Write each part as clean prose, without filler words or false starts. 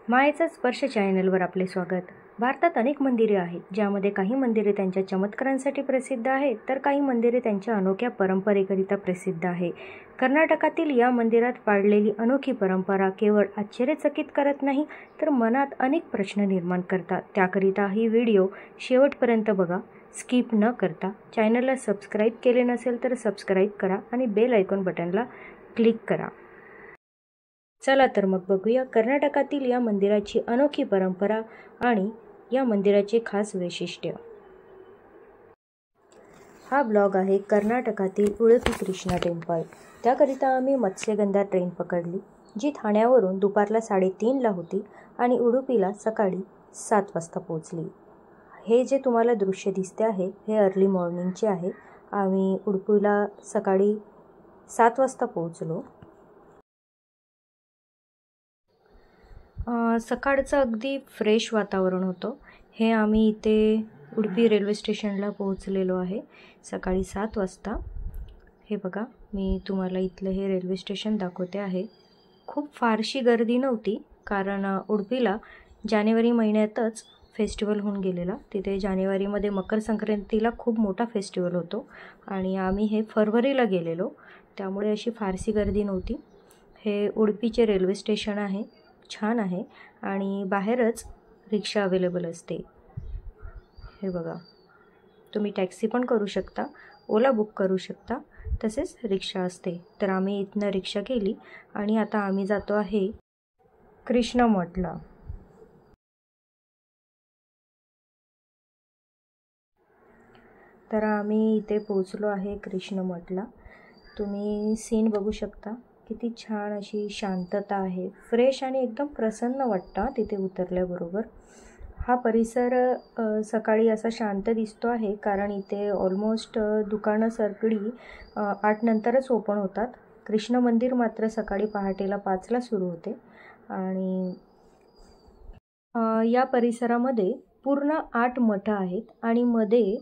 मायेचा स्पर्श चॅनलवर आपले स्वागत। भारतात अनेक मंदिरे आहेत, ज्यामध्ये काही मंदिरे त्यांच्या चमत्कारांसाठी प्रसिद्ध आहेत, तर काही मंदिरे त्यांच्या अनोख्या परंपरेकरिता प्रसिद्ध आहे। कर्नाटकातील या मंदिरात पाळलेली अनोखी परंपरा केवळ आश्चर्यचकित करत नाही, तर मनात अनेक प्रश्न निर्माण करतात। त्याकरिता ही व्हिडिओ शेवटपर्यंत बघा, स्किप न करता। चॅनलला सबस्क्राईब केले नसेल तर सबस्क्राईब करा आणि बेल आयकॉन बटनला क्लिक करा। चला तर मग बघूया कर्नाटकातील या मंदिराची अनोखी परंपरा आणि या मंदिराचे खास वैशिष्ट्य। हा ब्लॉग आहे कर्नाटकातील उडुपी कृष्णा टेम्पल। त्याकरिता आम्ही मत्स्यगंधा ट्रेन पकडली, जी ठाण्यावरून दुपारला 3:30ला होती आणि उडुपीला सकाळी 7 वाजता पोहोचली। हे जे तुम्हाला दृश्य दिसते आहे हे अर्ली मॉर्निंगचे आहे। आम्ही उडुपीला सकाळी 7 वाजता पोहोचलो। सकाळचं अगदी फ्रेश वातावरण होतं। हे आम्ही इथे उडुपी रेल्वे स्टेशनला पोहोचलेलो आहे सकाळी 7 वाजता। हे बघा, मी तुम्हाला इथलं हे रेल्वे स्टेशन दाखवते आहे। खूप फारशी गर्दी नव्हती, कारण उडुपीला जानेवारी महिन्यातच फेस्टिवल होऊन गेलेला। तिथे जानेवारीमध्ये मकर संक्रांतीला खूप मोठा फेस्टिवल होतो आणि आम्ही हे फरवरीला गेलेलो, त्यामुळे अशी फारशी गर्दी नव्हती। हे उडुपीचे रेल्वे स्टेशन आहे, छान आहे आणि बाहेरच रिक्षा अवेलेबल असते। हे बघा, तुम्ही टॅक्सी पण करू शकता, ओला बुक करू शकता, तसेच रिक्षा असते। तर आम्ही इथनं रिक्षा केली आणि आता आम्ही जातो आहे कृष्ण मठला। तर आम्ही इथे पोहोचलो आहे कृष्ण मठला। तुम्ही सीन बघू शकता, किती छान अशी शांतता आहे, फ्रेश आणि एकदम प्रसन्न वाटतं तिथे उतरल्याबरोबर। हा परिसर सकाळी असा शांत दिसतो आहे, कारण इथे ऑलमोस्ट दुकानं सगळी 8 नंतरच ओपन होतात। कृष्ण मंदिर मात्र सकाळी पहाटेला 5ला सुरू होते आणि या परिसरामध्ये पूर्ण 8 मठ आहेत आणि मध्ये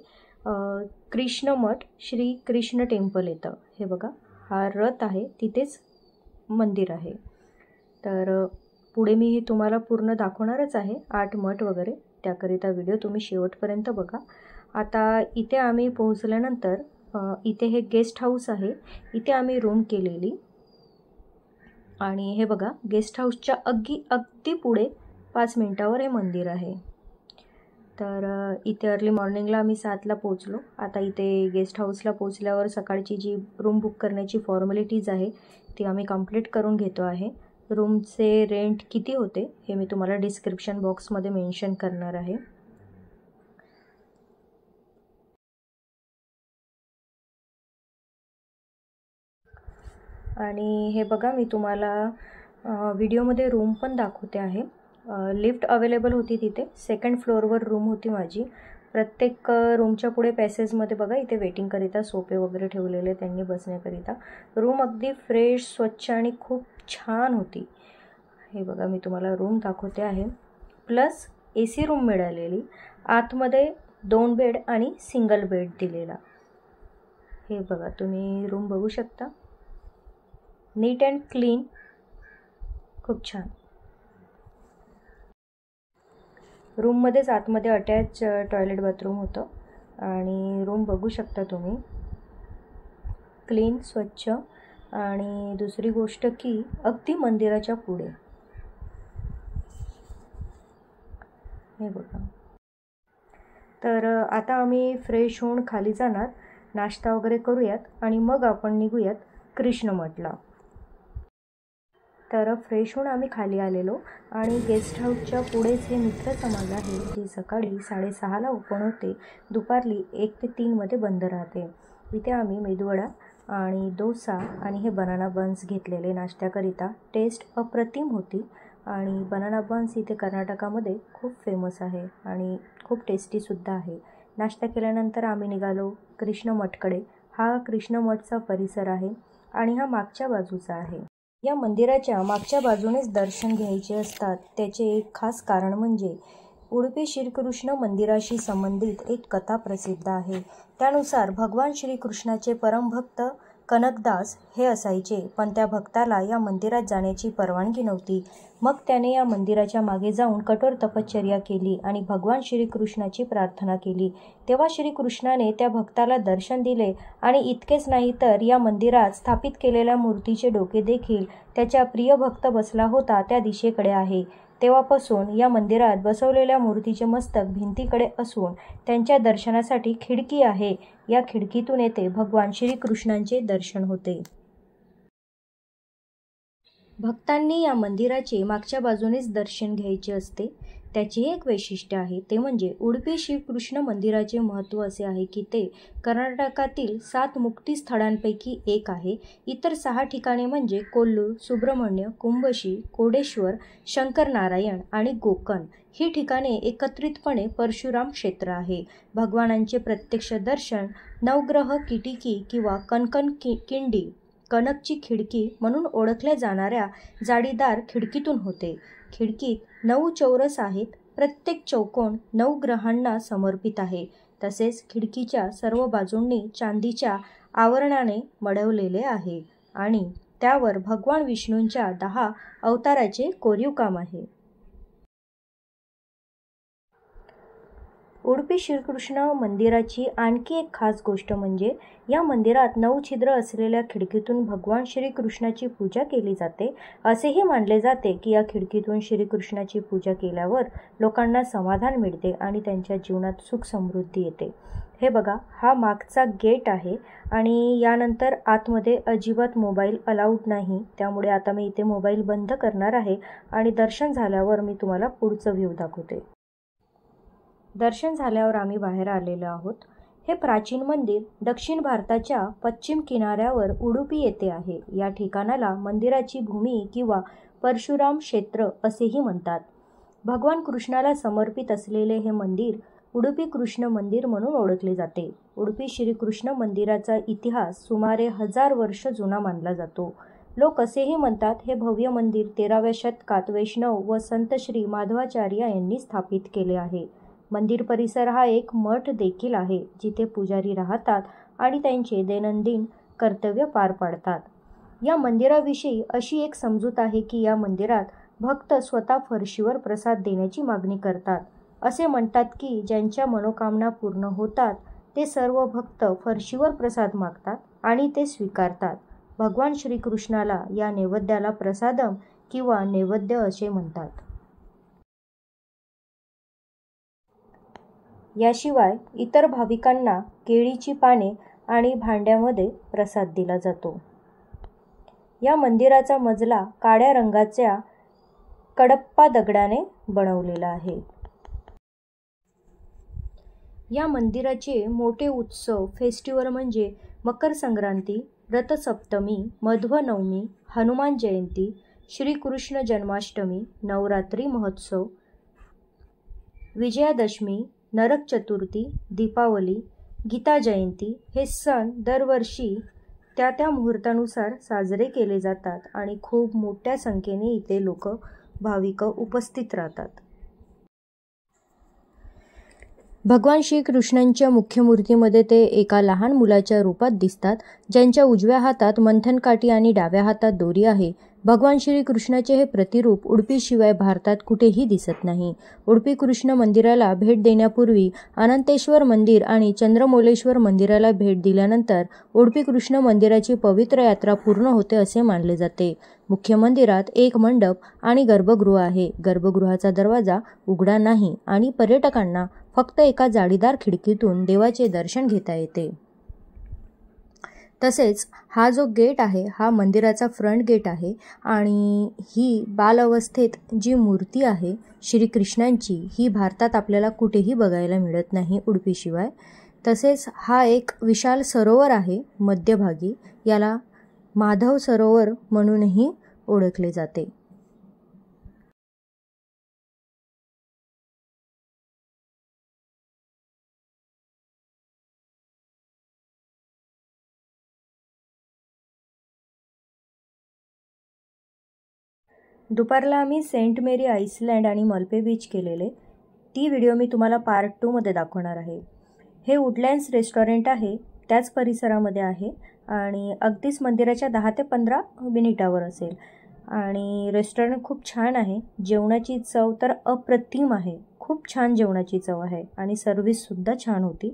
कृष्ण मठ श्री कृष्ण टेम्पल येतं। हे बघा, हा रथ आहे, तिथेच मंदिर आहे। तर पुढे मी हे तुम्हाला पूर्ण दाखवणारच आहे, 8 मठ वगैरे। त्याकरिता व्हिडिओ तुम्ही शेवटपर्यंत बघा। आता इथे आम्ही पोहोचल्यानंतर इथे हे गेस्ट हाऊस आहे, इथे आम्ही रूम केलेली आणि हे बघा, गेस्ट हाऊसच्या अगदी पुढे 5 मिनिटावर हे मंदिर आहे। तर इथे अर्ली मॉर्निंगला आम्ही 7ला पोहोचलो। आता इथे गेस्ट हाऊसला पोहोचल्यावर सकाळची जी रूम बुक करण्याची फॉर्मॅलिटीज आहे ती आम्ही कंप्लीट करून घेतो आहे। रूमचे रेंट किती होते हे मी तुम्हाला डिस्क्रिप्शन बॉक्समध्ये मेन्शन करणार आहे। आणि हे बघा, मी तुम्हाला व्हिडिओमध्ये रूम पण दाखवते आहे। लिफ्ट अवेलेबल होती तिथे, 2nd फ्लोअरवर रूम होती माझी। प्रत्येक रूमच्या पुढे पॅसेजमध्ये बघा, इथे वेटिंगकरिता सोफे वगैरे ठेवलेले त्यांनी बसण्याकरिता। रूम अगदी फ्रेश, स्वच्छ आणि खूप छान होती। हे बघा, मी तुम्हाला रूम दाखवते आहे। प्लस AC रूम मिळालेली, आतमध्ये 2 बेड आणि सिंगल बेड दिलेला। हे बघा, तुम्ही रूम बघू शकता, नीट अँड क्लीन, खूप छान। रूममध्येच आतमध्ये अटॅच टॉयलेट बाथरूम होतं आणि रूम बघू शकता तुम्ही, क्लीन, स्वच्छ। आणि दुसरी गोष्ट की अगदी मंदिराच्या पुढे। हे बघा, तर आता आम्ही फ्रेश होऊन खाली जाणार, नाश्ता वगैरे करूयात आणि मग आपण निघूयात कृष्ण मठला। तर फ्रेश होऊन आम्ही खाली आलेलो आणि गेस्ट हाऊसच्या पुढेच हे मित्र समाज आहे, जी सकाळी 6:30ला ओपन होते, दुपारली 1 ते 3मध्ये बंद राहते। इथे आम्ही मेदूवडा आणि डोसा आणि हे बनाना बन्स घेतलेले नाश्त्याकरिता। टेस्ट अप्रतिम होती आणि बनाना बन्स इथे कर्नाटकामध्ये खूप फेमस आहे आणि खूप टेस्टीसुद्धा आहे। नाश्ता केल्यानंतर आम्ही निघालो कृष्ण मठकडे। हा कृष्ण मठचा परिसर आहे आणि हा मागच्या बाजूचा आहे। या मंदिराच्या मागच्या बाजूनेच दर्शन घ्यायचे असतात। त्याचे एक खास कारण म्हणजे उडुपी श्रीकृष्ण मंदिराशी संबंधित एक कथा प्रसिद्ध आहे। त्यानुसार भगवान श्रीकृष्णाचे परमभक्त कनकदास हे असायचे, पण त्या भक्ताला या मंदिरात जाण्याची परवानगी नव्हती. मग त्याने या मंदिराच्या मागे जाऊन कठोर तपश्चर्या केली आणि भगवान श्रीकृष्णाची प्रार्थना केली. तेव्हा श्रीकृष्णाने त्या भक्ताला दर्शन दिले आणि इतकेच नाही तर या मंदिरात स्थापित केलेल्या मूर्तीचे डोके देखील त्याच्या प्रिय भक्त बसला होता त्या दिशेकडे आहे. तेव्हापासून या मंदिरात बसवलेल्या मूर्तीचे मस्तक भिंतीकडे असून त्यांच्या दर्शनासाठी खिडकी आहे. या खिडकीतून येथे भगवान श्रीकृष्णांचे दर्शन होते. भक्तांनी या मंदिराचे मागच्या बाजूनेच दर्शन घ्यायचे असते. त्याचे एक वैशिष्ट्य आहे ते म्हणजे उडुपी श्रीकृष्ण मंदिराचे महत्त्व असे आहे की ते कर्नाटकातील 7 मुक्तीस्थळांपैकी एक आहे. इतर 6 ठिकाणे म्हणजे कोल्लूर, सुब्रह्मण्य, कुंभशी, कोडेश्वर, शंकरनारायण आणि गोकर्ण ही ठिकाणे एकत्रितपणे परशुराम क्षेत्र आहे. भगवानांचे प्रत्यक्ष दर्शन नवग्रह किटिकी किंवा कनकन किंडी कनकची खिडकी म्हणून ओळखल्या जाणाऱ्या जाळीदार खिडकीतून होते. खिडकीत 9 चौरस आहेत. प्रत्येक चौकोन 9 ग्रहांना समर्पित आहे. तसेच खिडकीच्या सर्व बाजूंनी चांदीच्या आवरणाने मढवलेले आहे आणि त्यावर भगवान विष्णूंच्या 10 अवताराचे कोरीव काम आहे. उडुपी श्रीकृष्ण मंदिराची आणखी एक खास गोष्ट म्हणजे या मंदिरात 9 छिद्र असलेल्या खिडकीतून भगवान श्रीकृष्णाची पूजा केली जाते. असेही मानले जाते की या खिडकीतून श्रीकृष्णाची पूजा केल्यावर लोकांना समाधान मिळते आणि त्यांच्या जीवनात सुख समृद्धी येते. हे बघा, हा मागचा गेट आहे आणि यानंतर आतमध्ये अजिबात मोबाईल अलाउड नाही. त्यामुळे आता मी इथे मोबाईल बंद करणार आहे आणि दर्शन झाल्यावर मी तुम्हाला पुढचं व्ह्यू दाखवते. दर्शन झाल्यावर आम्ही बाहेर आलेलो आहोत. हे प्राचीन मंदिर दक्षिण भारताच्या पश्चिम किनाऱ्यावर उडुपी येथे आहे. या ठिकाणाला मंदिराची भूमी किंवा परशुराम क्षेत्र असेही म्हणतात. भगवान कृष्णाला समर्पित असलेले हे मंदिर उडुपी कृष्ण मंदिर म्हणून ओळखले जाते. उडुपी श्रीकृष्ण मंदिराचा इतिहास सुमारे 1000 वर्ष जुना मानला जातो. लोक असेही म्हणतात हे भव्य मंदिर 13व्या शतकात वैष्णव व संत श्री माधवाचार्य यांनी स्थापित केले आहे. मंदिर परिसर हा एक मठ देखील आहे जिथे पुजारी राहतात आणि त्यांचे दैनंदिन कर्तव्य पार पाडतात. या मंदिराविषयी अशी एक समजूत आहे की या मंदिरात भक्त स्वतः फरशीवर प्रसाद देण्याची मागणी करतात. असे म्हणतात की ज्यांच्या मनोकामना पूर्ण होतात ते सर्व भक्त फरशीवर प्रसाद मागतात आणि ते स्वीकारतात. भगवान श्रीकृष्णाला या नैवेद्याला प्रसादम किंवा नैवेद्य असे म्हणतात. याशिवाय इतर भाविकांना केळीची पाने आणि भांड्यामध्ये प्रसाद दिला जातो. या मंदिराचा मजला काळ्या रंगाच्या कडप्पा दगडाने बनवलेला आहे. या मंदिराचे मोठे उत्सव फेस्टिवल म्हणजे मकर संक्रांती, रथसप्तमी, मध्वनवमी, हनुमान जयंती, श्रीकृष्ण जन्माष्टमी, नवरात्री महोत्सव, विजयादशमी, नरक चतुर्थी, दीपावली, गीता जयंती हे सण दरवर्षी त्या मुहूर्तानुसार साजरे केले जातात आणि खूप मोठ्या संख्येने इथे भाविक उपस्थित राहतात. भगवान श्रीकृष्णांच्या मुख्य मूर्तीमध्ये ते एका लहान मुलाच्या रूपात दिसतात, ज्यांच्या उजव्या हातात मंथनकाठी आणि डाव्या हातात दोरी आहे. भगवान श्रीकृष्णाचे हे प्रतिरूप उडुपीशिवाय भारतात कुठेही दिसत नाही. उडुपी कृष्ण मंदिराला भेट देण्यापूर्वी अनंतेश्वर मंदिर आणि चंद्रमौलेश्वर मंदिराला भेट दिल्यानंतर उडुपी कृष्ण मंदिराची पवित्र यात्रा पूर्ण होते असे मानले जाते. मुख्य मंदिरात एक मंडप आणि गर्भगृह आहे. गर्भगृहाचा दरवाजा उघडा नाही आणि पर्यटकांना फक्त एका जाळीदार खिडकीतून देवाचे दर्शन घेता येते. तसेच हा जो गेट आहे हा मंदिराचा फ्रंट गेट आहे आणि ही बालअवस्थेत जी मूर्ती आहे श्रीकृष्णांची ही भारतात आपल्याला कुठेही बघायला मिळत नाही उडुपीशिवाय. तसेच हा एक विशाल सरोवर आहे मध्यभागी, याला माधव सरोवर म्हणूनही ओळखले जाते. दुपारला आम्ही सेंट मेरी आईसलँड आणि मल्पे बीच केलेले. ती व्हिडिओ मी तुम्हाला पार्ट 2 मध्ये दाखवणार आहे. हे वुडलँड्स रेस्टॉरंट आहे, त्याच परिसरामध्ये आहे आणि अगदीच मंदिराच्या 10 ते 15 मिनिटावर असेल. आणि रेस्टॉरंट खूप छान आहे. जेवणाची चव तर अप्रतिम आहे. खूप छान जेवणाची चव आहे आणि सर्व्हिससुद्धा छान होती.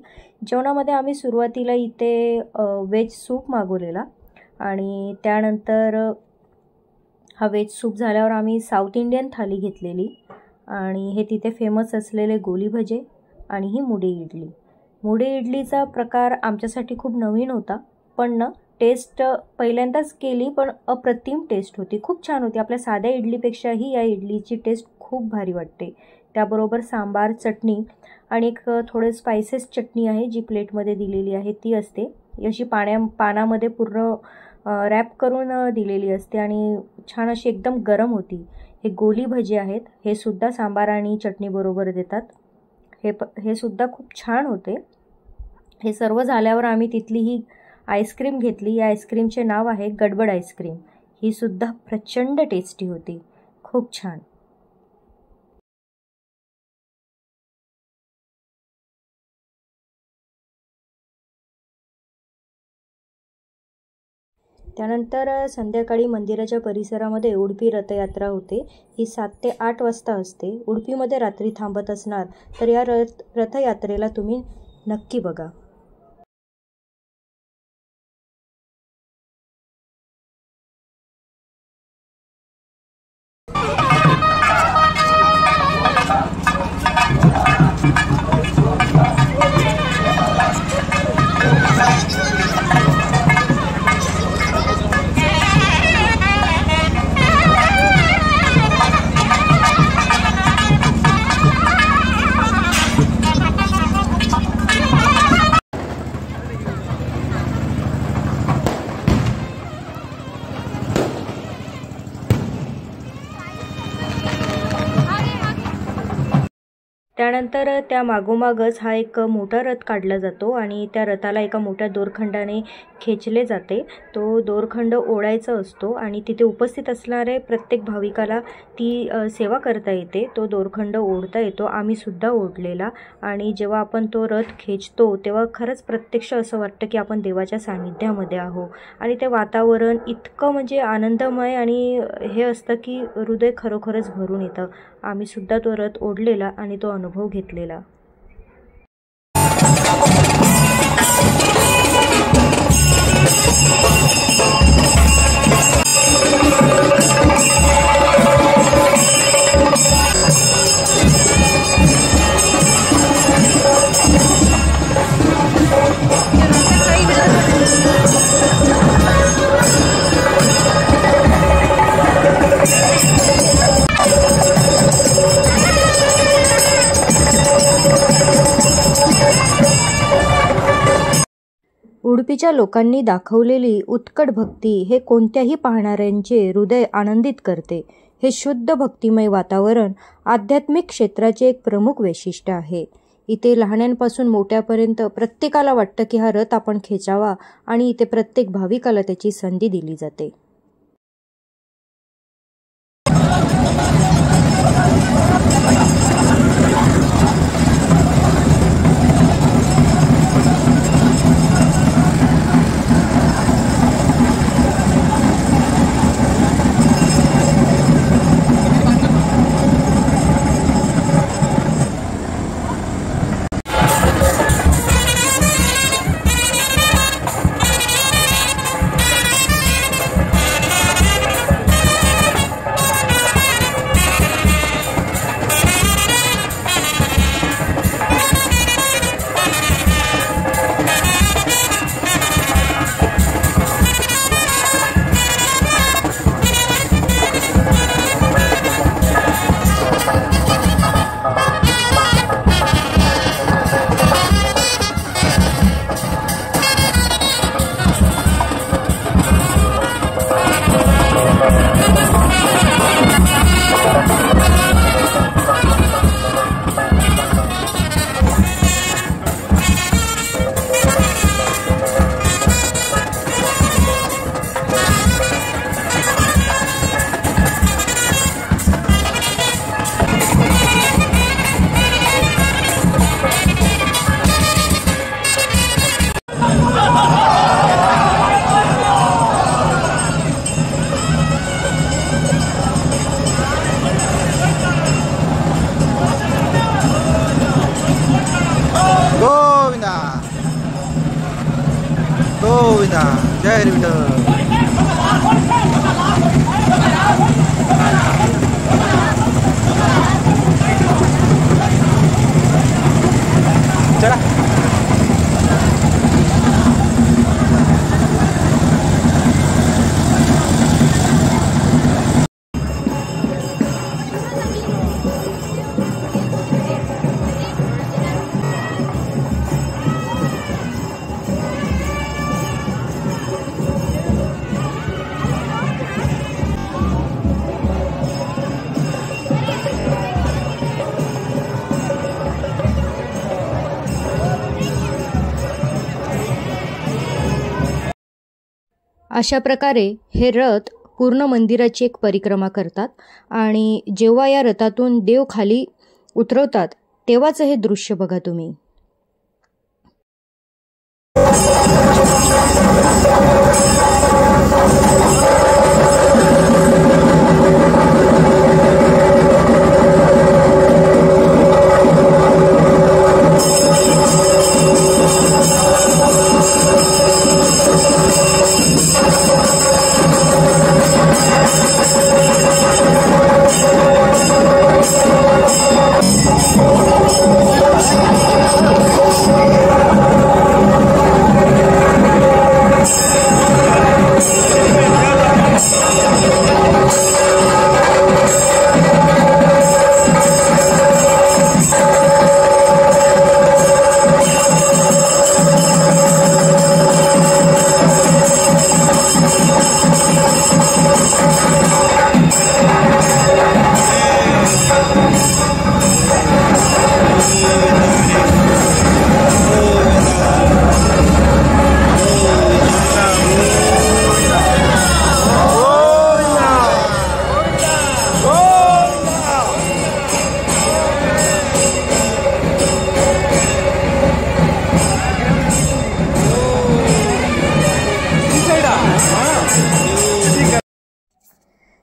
जेवणामध्ये आम्ही सुरुवातीला इथे व्हेज सूप मागवलेला आणि त्यानंतर हा व्हेज सूप झाल्यावर आम्ही साऊथ इंडियन थाली घेतलेली आणि हे तिथे फेमस असलेले गोली भजे आणि ही मुडे इडली. मुडे इडलीचा प्रकार आमच्यासाठी खूप नवीन होता, पण टेस्ट पहिल्यांदाच केली, पण अप्रतिम टेस्ट होती. खूप छान होती. आपल्या साध्या इडलीपेक्षाही या इडलीची टेस्ट खूप भारी वाटते. त्याबरोबर सांबार, चटणी आणि एक थोडे स्पायसेस चटणी आहे जी प्लेटमध्ये दिलेली आहे ती असते. अशी पानामध्ये पूर्ण रॅप करून दिलेली असते आणि छान अशी एकदम गरम होती. हे गोली भजी आहेत. हे सुद्धा सांबार आणि चटणीबरोबर देतात. हे सुद्धा खूप छान होते. हे सर्व झाल्यावर आम्ही तिथली ही आईस्क्रीम घेतली. या आईस्क्रीमचे नाव आहे गडबड आईस्क्रीम. ही सुद्धा प्रचंड टेस्टी होती. खूप छान. त्यानंतर संध्याकाळी मंदिराच्या परिसरामध्ये उडुपी रथयात्रा होते. ही 7 ते 8 वाजता असते. उडुपीमध्ये रात्री थांबत असणार तर या रथयात्रेला तुम्ही नक्की बघा. त्यानंतर त्या मागोमागच हा एक मोठा रथ काढला जातो आणि त्या रथाला एका मोठ्या दोरखंडाने खेचले जाते. तो दोरखंड ओढायचा असतो आणि तिथे उपस्थित असणारे प्रत्येक भाविकाला ती सेवा करता येते. तो दोरखंड ओढता येतो. आम्ही सुद्धा ओढलेला आणि जेव्हा आपण तो रथ खेचतो तेव्हा खरंच प्रत्यक्ष असं वाटतं की आपण देवाच्या सानिध्यामध्ये आहो आणि ते वातावरण इतकं म्हणजे आनंदमय आणि हे असतं की हृदय खरोखरच भरून येतं. आम्ही सुद्धा तो रथ ओढलेला आणि तो अनुभव घेतलेला. उडुपीच्या लोकांनी दाखवलेली उत्कट भक्ती हे कोणत्याही पाहणाऱ्यांचे हृदय आनंदित करते. हे शुद्ध भक्तिमय वातावरण आध्यात्मिक क्षेत्राचे एक प्रमुख वैशिष्ट्य आहे. इथे लहानांपासून मोठ्यापर्यंत प्रत्येकाला वाटतं की हा रथ आपण खेचावा आणि इथे प्रत्येक भाविकाला त्याची संधी दिली जाते. गोविंदा जय विठ्ठल। चला अशा प्रकारे हे रथ पूर्ण मंदिराची एक परिक्रमा करतात आणि जेव्हा या रथातून देव खाली उतरवतात तेव्हाच हे दृश्य बघा तुम्ही।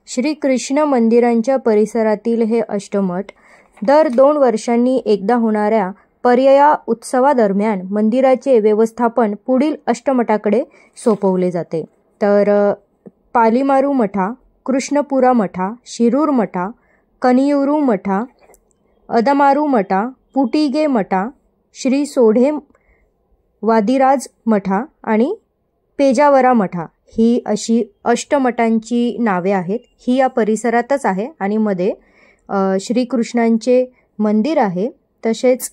श्री कृष्ण मंदिरांच्या परिसरातील हे अष्टमठ दर 2 वर्षांनी एकदा होणाऱ्या पर्यया उत्सवादरम्यान मंदिराचे व्यवस्थापन पुढील अष्टमठाकडे सोपवले जाते। तर पालीमारू मठा, कृष्णपुरा मठा, शिरूर मठा, कनियूरू मठा, अदमारू मठा, पुटिगे मठा, श्री सोढे वादिराज मठा आणि पेजावरा मठा ही अशी अष्टमठांची नावे आहेत। ही या परिसरातच आहे आणि मध्ये श्रीकृष्णांचे मंदिर आहे। तसेच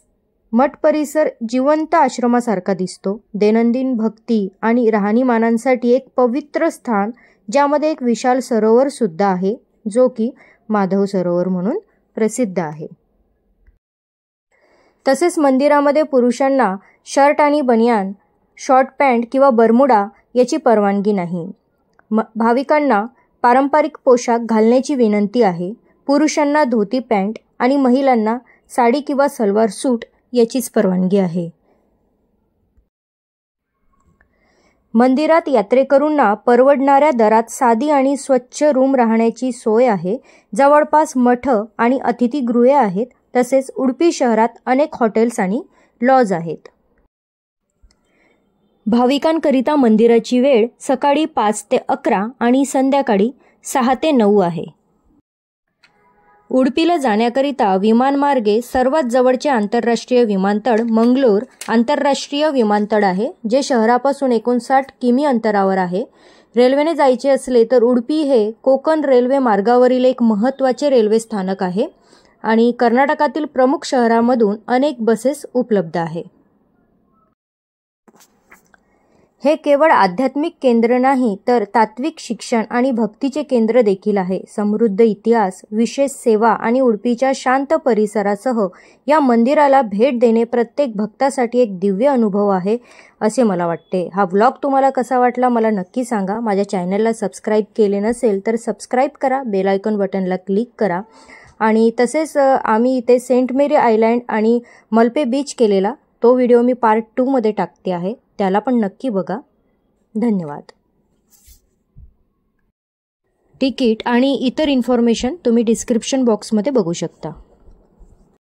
मठ परिसर जिवंत आश्रमासारखा दिसतो। दैनंदिन भक्ती आणि राहणीमानांसाठी एक पवित्र स्थान, ज्यामध्ये एक विशाल सरोवर सुद्धा आहे जो की माधव सरोवर म्हणून प्रसिद्ध आहे। तसेच मंदिरामध्ये पुरुषांना शर्ट आणि बनियान, शॉर्ट पॅन्ट किंवा बरमुडा याची परवानगी नाही। भाविकांना पारंपरिक पोशाख घालण्याची विनंती आहे। पुरुषांना धोती पॅन्ट आणि महिलांना साडी किंवा सलवार सूट याचीच परवानगी आहे। मंदिरात यात्रेकरूंना परवडणाऱ्या दरात साधी आणि स्वच्छ रूम राहण्याची सोय आहे। जवळपास मठ आणि अतिथीगृहे आहेत। तसेच उडुपी शहरात अनेक हॉटेल्स आणि लॉज आहेत। भाविकांकरिता मंदिराची वेळ सकाळी 5 ते 11 आणि संध्याकाळी 6 ते 9 आहे। उडुपीला जाण्याकरिता विमानमार्गे सर्वात जवळचे आंतरराष्ट्रीय विमानतळ मंगलोर आंतरराष्ट्रीय विमानतळ आहे, जे शहरापासून 59 किमी अंतरावर आहे। रेल्वेने जायचे असले तर उडुपी हे कोकण रेल्वे मार्गावरील एक महत्त्वाचे रेल्वे स्थानक आहे आणि कर्नाटकातील प्रमुख शहरांमधून अनेक बसेस उपलब्ध आहे। हे केवळ आध्यात्मिक केंद्र नाही तर तात्विक शिक्षण आणि भक्तीचे केंद्र देखील आहे। समृद्ध इतिहास, विशेष सेवा आणि उडुपीच्या शांत परिसरासह या मंदिराला भेट देणे प्रत्येक भक्तासाठी एक दिव्य अनुभव आहे असे मला वाटते। हा व्लॉग तुम्हाला कसा वाटला मला नक्की सांगा। माझ्या चॅनलला सबस्क्राईब केले नसेल तर सबस्क्राईब करा, बेल आयकॉन बटनला क्लिक करा आणि तसेच आम्ही इथे सेंट मेरी आयलँड आणि मल्पे बीच केलेला तो व्हिडिओ मी पार्ट 2 मध्ये टाकते आहे, त्याला पण नक्की बघा। धन्यवाद। तिकीट आणि इतर इन्फॉर्मेशन तुम्ही डिस्क्रिप्शन बॉक्समध्ये बघू शकता।